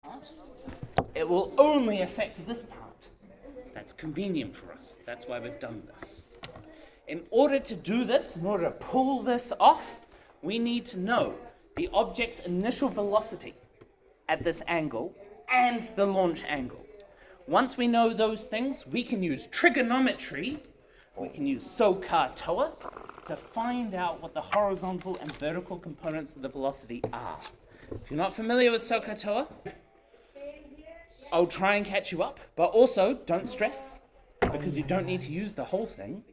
part, it will only affect this part. That's convenient for us. That's why we've done this. In order to do this, in order to pull this off, we need to know the object's initial velocity at this angle and the launch angle. Once we know those things, we can use trigonometry, we can use SOHCAHTOA to find out what the horizontal and vertical components of the velocity are. If you're not familiar with SOHCAHTOA, I'll try and catch you up, but also don't stress, because you don't need to use the whole thing.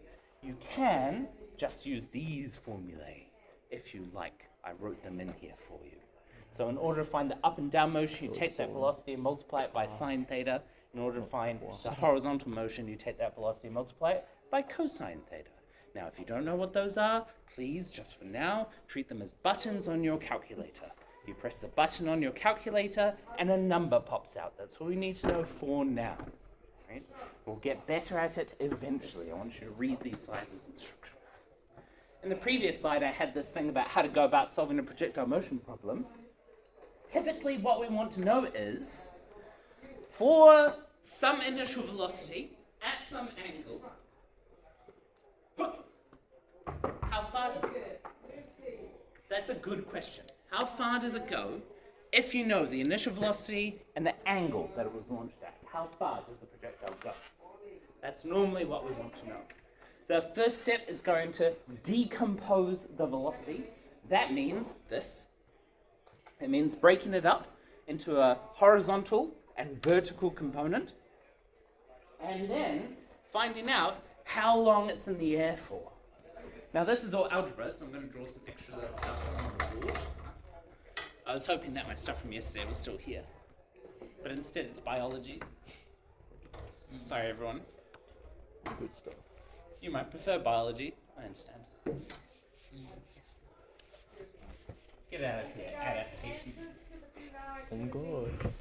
You can just use these formulae if you like. I wrote them in here for you. So in order to find the up and down motion, you take that velocity and multiply it by sine theta. In order to find the horizontal motion, you take that velocity and multiply it by cosine theta. Now, if you don't know what those are, please, just for now, treat them as buttons on your calculator. You press the button on your calculator and a number pops out. That's all you need to know for now. Right? We'll get better at it eventually. I want you to read these slides as instructions. In the previous slide, I had this thing about how to go about solving a projectile motion problem. Typically, what we want to know is, for some initial velocity at some angle, how far does it go? That's a good question. How far does it go if you know the initial velocity and the angle that it was launched at? How far does the projectile go? That's normally what we want to know. The first step is going to decompose the velocity. That means this. It means breaking it up into a horizontal and vertical component, and then finding out how long it's in the air for. Now this is all algebra, so I'm going to draw some extra stuff on the board. I was hoping that my stuff from yesterday was still here, but instead it's biology. Sorry everyone. Good stuff. You might prefer biology, I understand. Get out of here, adaptations. Oh my god.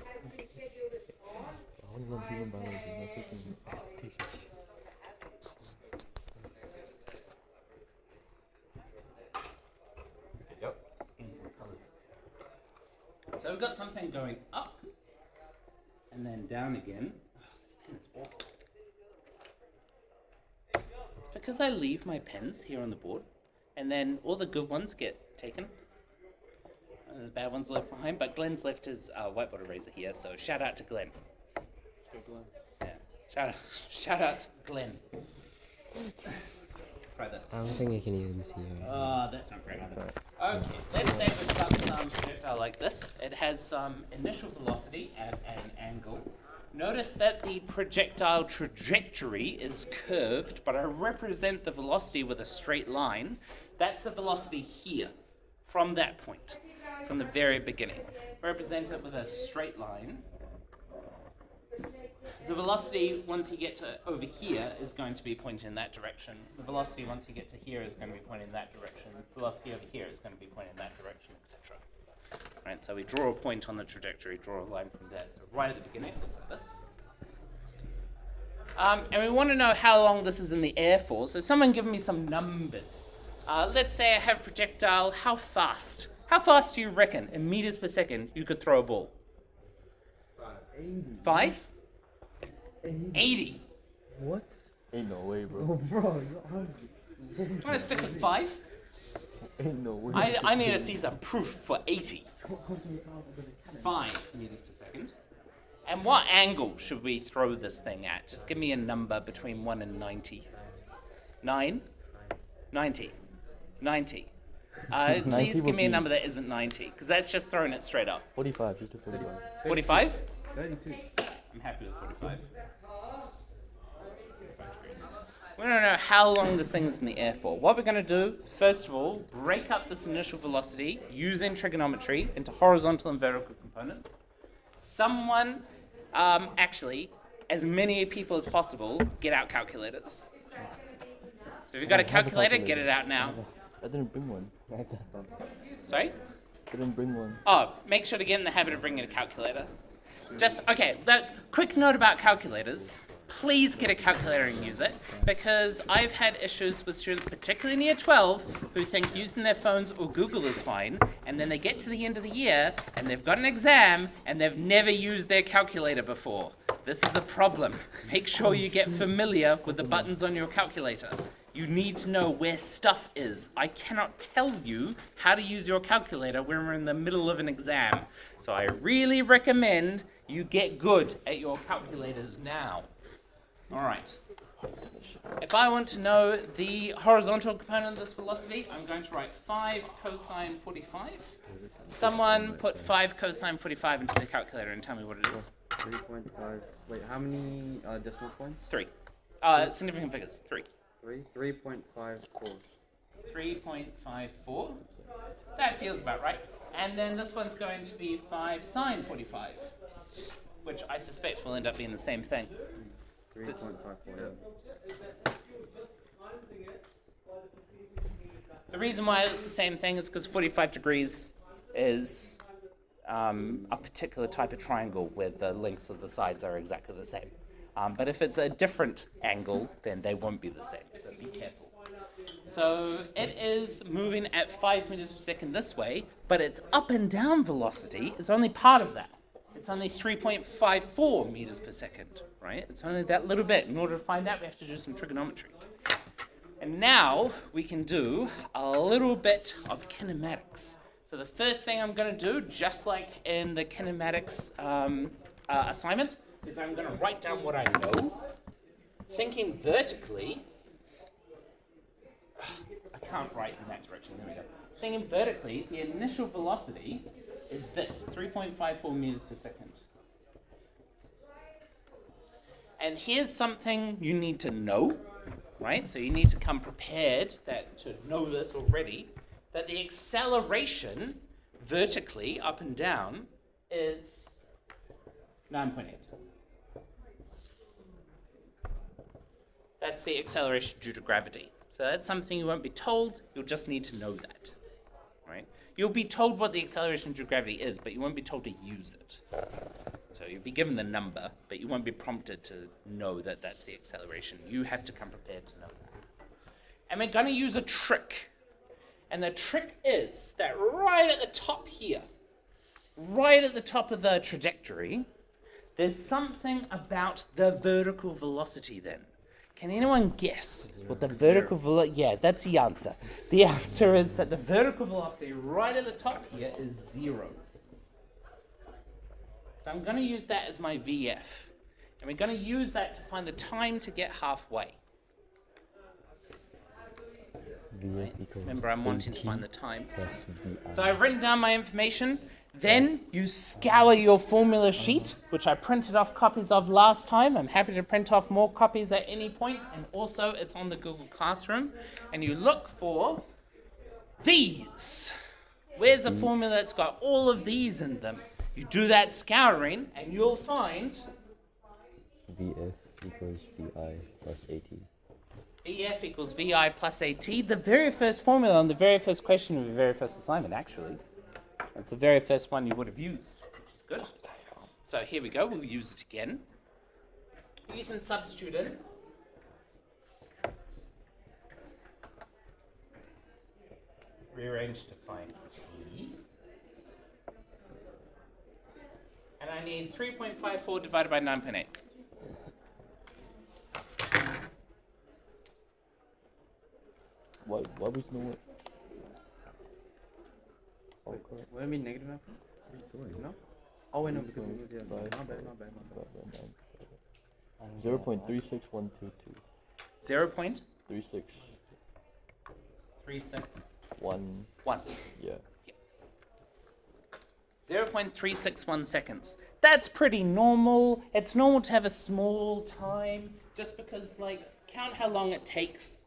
I want to know human biology, not taking adaptations. Yep. So we've got something going up and then down again. Oh, this pen is awful. It's because I leave my pens here on the board and then all the good ones get taken. And the bad ones left behind, but Glenn's left his whiteboard eraser here, so shout out to Glenn. Yeah, shout out to Glenn. Try this. I don't think I can even see it. Oh, that's not great either. Okay, let's say we've got some projectile like this. It has some initial velocity at an angle. Notice that the projectile trajectory is curved, but I represent the velocity with a straight line. That's the velocity here, from that point, from the very beginning. Represent it with a straight line. The velocity, once you get to over here, is going to be pointing in that direction. The velocity, once you get to here, is going to be pointing in that direction. The velocity over here is going to be pointing in that direction, etc. Right, so we draw a point on the trajectory, draw a line from there. So right at the beginning, it looks like this. And we want to know how long this is in the air for. So someone give me some numbers. Let's say I have a projectile. How fast? How fast do you reckon, in meters per second, you could throw a ball? 5? 80. What? Ain't no way, bro. Oh, bro, you're You want to stick with 5? Ain't no way. I need to see some proof for 80. 5 meters per second. And what angle should we throw this thing at? Just give me a number between 1 and 90. 9? 90. 90. Please give me a number that isn't 90, because that's just throwing it straight up. 45, just a 45. 45? 32. I'm happy with 45. We don't know how long this thing is in the air for. What we're going to do, first of all, break up this initial velocity using trigonometry into horizontal and vertical components. Someone, actually, as many people as possible, get out calculators. So if you've got a calculator, get it out now. I didn't bring one. Sorry? I didn't bring one. Oh, make sure to get in the habit of bringing a calculator. Just, okay, quick note about calculators. please get a calculator and use it, because I've had issues with students, particularly in year 12, who think using their phones or Google is fine, and then they get to the end of the year and they've got an exam and they've never used their calculator before. This is a problem. Make sure you get familiar with the buttons on your calculator. You need to know where stuff is. I cannot tell you how to use your calculator when we're in the middle of an exam. So I really recommend you get good at your calculators now. All right. If I want to know the horizontal component of this velocity, I'm going to write 5 cosine 45. Someone put 5 cosine 45 into the calculator and tell me what it is. 3.5. Wait, how many decimal points? 3. Significant figures. 3. 3.54. 3.54. That feels about right. And then this one's going to be 5 sine 45, which I suspect will end up being the same thing. 3.54. The reason why it's the same thing is because 45 degrees is a particular type of triangle where the lengths of the sides are exactly the same. But if it's a different angle, then they won't be the same, so be careful. So it is moving at 5 meters per second this way, but its up and down velocity is only part of that. It's only 3.54 meters per second, right? It's only that little bit. In order to find out, we have to do some trigonometry. And now we can do a little bit of kinematics. So the first thing I'm going to do, just like in the kinematics assignment, is I'm going to write down what I know. Thinking vertically, I can't write in that direction, there we go. Thinking vertically, the initial velocity is this, 3.54 meters per second. And here's something you need to know, right? So you need to come prepared to know this already, that the acceleration vertically, up and down, is 9.8. That's the acceleration due to gravity. So that's something you won't be told, you'll just need to know that, right? You'll be told what the acceleration due to gravity is, but you won't be told to use it. So you'll be given the number, but you won't be prompted to know that that's the acceleration. You have to come prepared to know that. And we're going to use a trick. And the trick is that right at the top here, right at the top of the trajectory, there's something about the vertical velocity then. Can anyone guess what the vertical velocity... Yeah, that's the answer. The answer is that the vertical velocity right at the top here is 0. So I'm going to use that as my VF. And we're going to use that to find the time to get halfway. VF equals Remember, I'm wanting to AT find the time. plus VI. So I've written down my information. Then you scour your formula sheet, which I printed off copies of last time. I'm happy to print off more copies at any point, and also it's on the Google Classroom. And you look for these. Where's a formula that's got all of these in them? You do that scouring, and you'll find VF equals VI plus AT. VF equals VI plus AT, the very first formula on the very first question of your very first assignment, actually. It's the very first one you would have used, which is good. So here we go, we'll use it again. You can substitute in. Rearrange to find T. And I need 3.54 divided by 9.8. Why was no one? Oh, correct. Would it be negative after? No? Oh, wait, no, because we moved the other. My bad. 0.36122. 0.36. 1. 1. Yeah. 0.361 seconds. That's pretty normal. It's normal to have a small time, just because, like, count how long it takes.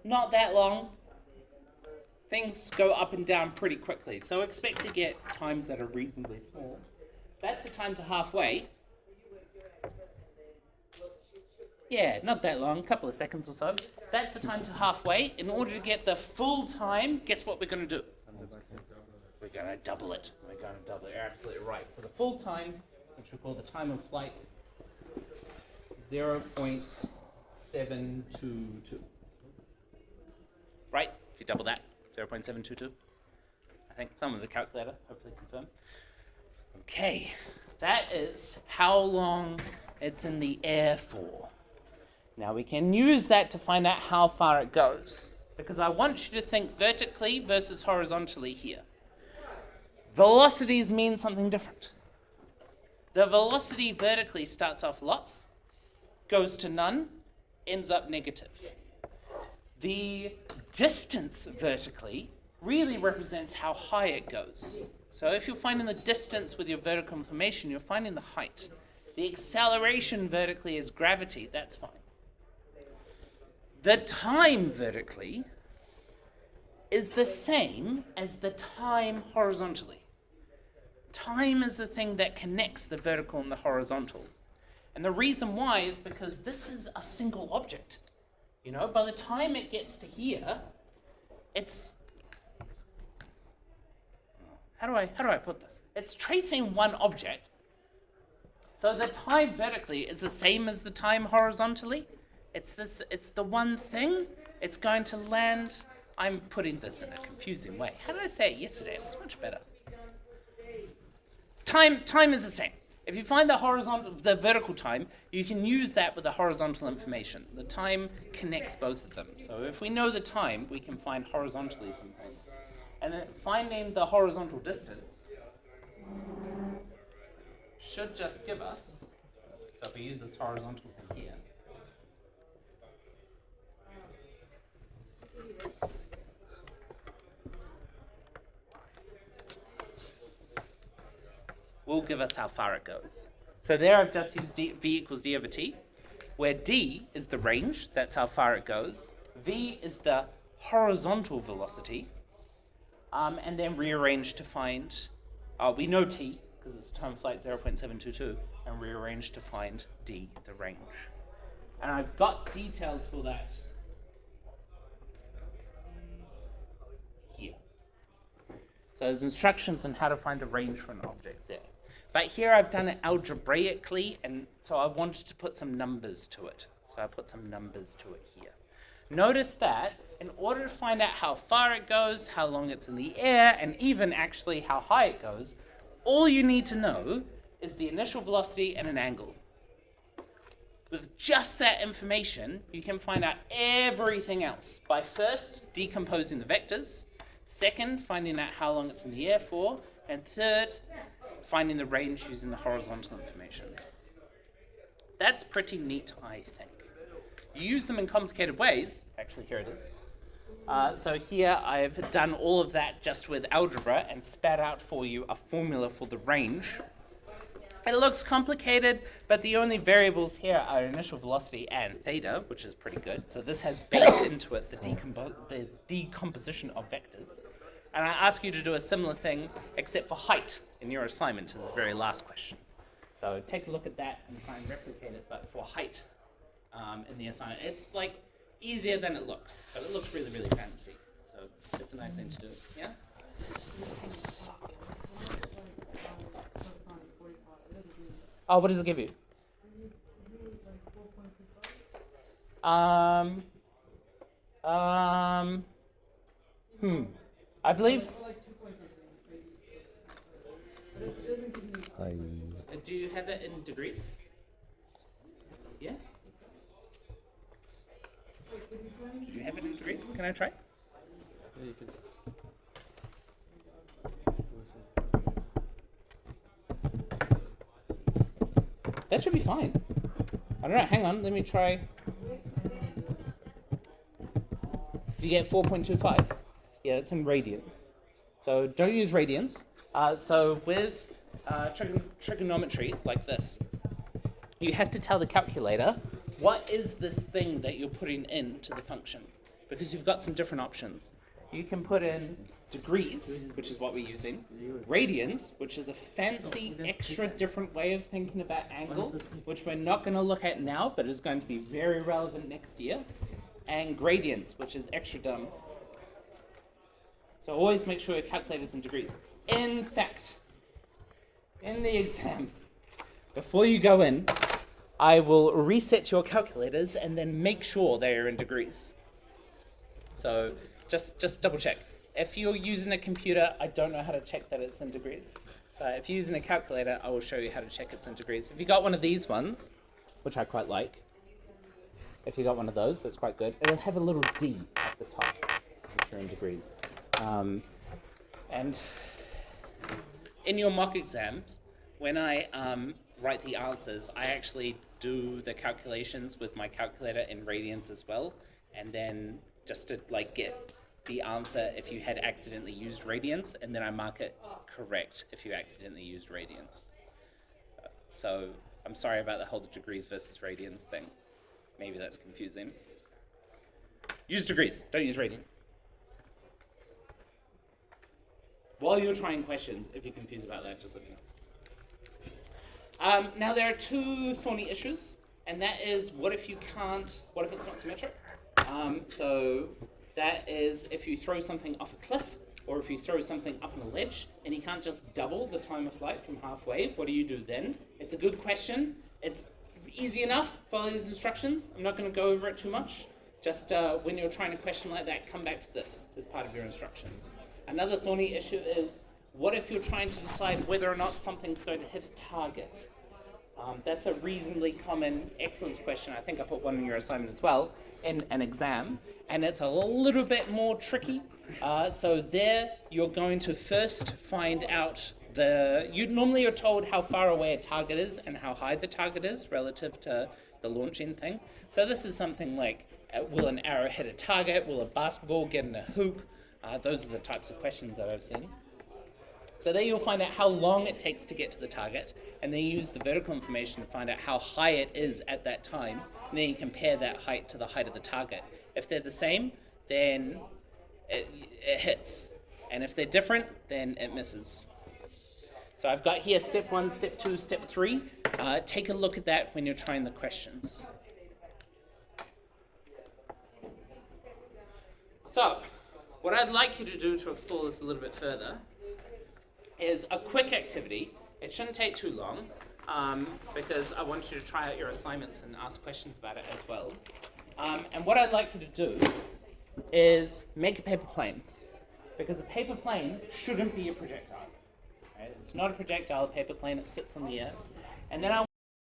Not that long. Things go up and down pretty quickly, so expect to get times that are reasonably small. That's the time to halfway. Yeah, not that long, a couple of seconds or so. That's the time to halfway. In order to get the full time, guess what we're going to do? We're going to double it. You're absolutely right. So the full time, which we call the time of flight, 0.722. Right? If you double that, 0.722. I think some of the calculator, hopefully confirm. Okay, that is how long it's in the air for. Now we can use that to find out how far it goes, because I want you to think vertically versus horizontally here. Velocities mean something different. The velocity vertically starts off lots, goes to none, ends up negative. The distance vertically really represents how high it goes. So if you're finding the distance with your vertical information, you're finding the height. The acceleration vertically is gravity, that's fine. The time vertically is the same as the time horizontally. Time is the thing that connects the vertical and the horizontal. And the reason why is because this is a single object. You know, by the time it gets to here, it's... How do I put this? It's tracing one object. So the time vertically is the same as the time horizontally. It's the one thing. It's going to land. I'm putting this in a confusing way. How did I say it yesterday? It was much better. Time is the same. If you find the vertical time, you can use that with the horizontal information. The time connects both of them. So if we know the time, we can find horizontally some things. And then finding the horizontal distance should just give us, so if we use this horizontal thing here, will give us how far it goes. So there I've just used v equals d over t, where d is the range, that's how far it goes. V is the horizontal velocity, and then rearrange to find, we know t, because it's time of flight 0.722, and rearrange to find d, the range. And I've got details for that here. So there's instructions on how to find the range for an object there. But here I've done it algebraically, and so I wanted to put some numbers to it. So I put some numbers to it here. Notice that in order to find out how far it goes, how long it's in the air, and even actually how high it goes, all you need to know is the initial velocity and an angle. With just that information, you can find out everything else by first decomposing the vectors, second, finding out how long it's in the air for, and third, finding the range using the horizontal information. That's pretty neat, I think. You use them in complicated ways. Actually, here it is. So here I've done all of that just with algebra and spat out for you a formula for the range. It looks complicated, but the only variables here are initial velocity and theta, which is pretty good. So this has baked into it the decomposition of vectors. And I ask you to do a similar thing, except for height in your assignment, to the very last question. So take a look at that and try and replicate it, but for height in the assignment. It's like easier than it looks, but it looks really, really fancy. So it's a nice thing to do, yeah? Oh, what does it give you? I believe. Do you have it in degrees? Yeah? Do you have it in degrees? Can I try? Yeah, you can. That should be fine. I don't know, hang on, let me try. You get 4.25? Yeah, it's in radians. So don't use radians. So with trigonometry, like this, you have to tell the calculator what is this thing that you're putting into the function, because you've got some different options. You can put in degrees, which is what we're using, radians, which is a fancy, extra different way of thinking about angle, which we're not going to look at now, but is going to be very relevant next year, and gradients, which is extra dumb. So always make sure your calculator's in degrees. In fact, in the exam, before you go in, I will reset your calculators and then make sure they are in degrees. So just double check. If you're using a computer, I don't know how to check that it's in degrees. If you're using a calculator, I will show you how to check it's in degrees. If you got one of these ones, which I quite like, if you got one of those, that's quite good. It'll have a little D at the top if you're in degrees. And in your mock exams, when I write the answers, I actually do the calculations with my calculator in radians as well, and then just to like get the answer if you had accidentally used radians, and then I mark it correct if you accidentally used radians. So I'm sorry about the whole degrees versus radians thing. Maybe that's confusing. Use degrees, don't use radians. While you're trying questions, if you're confused about that, just let me know. Now there are two thorny issues, and that is what if it's not symmetric? So that is if you throw something off a cliff, or if you throw something up on a ledge, and you can't just double the time of flight from halfway, what do you do then? It's a good question. It's easy enough, follow these instructions. I'm not going to go over it too much. Just when you're trying a question like that, come back to this as part of your instructions. Another thorny issue is, what if you're trying to decide whether or not something's going to hit a target? That's a reasonably common excellence question. I think I put one in your assignment as well, in an exam, and it's a little bit more tricky. So there, you're going to first find out normally you're told how far away a target is and how high the target is relative to the launching thing. So this is something like, will an arrow hit a target? Will a basketball get in a hoop? Those are the types of questions that I've seen. So there you'll find out how long it takes to get to the target, and then you use the vertical information to find out how high it is at that time, and then you compare that height to the height of the target. If they're the same, then it hits, and if they're different, then it misses. So I've got here step 1, step 2, step 3. Take a look at that when you're trying the questions. So, what I'd like you to do to explore this a little bit further is a quick activity. It shouldn't take too long, because I want you to try out your assignments and ask questions about it as well. And what I'd like you to do is make a paper plane, because a paper plane shouldn't be a projectile. Right? It's not a projectile, a paper plane, it sits on the air. And then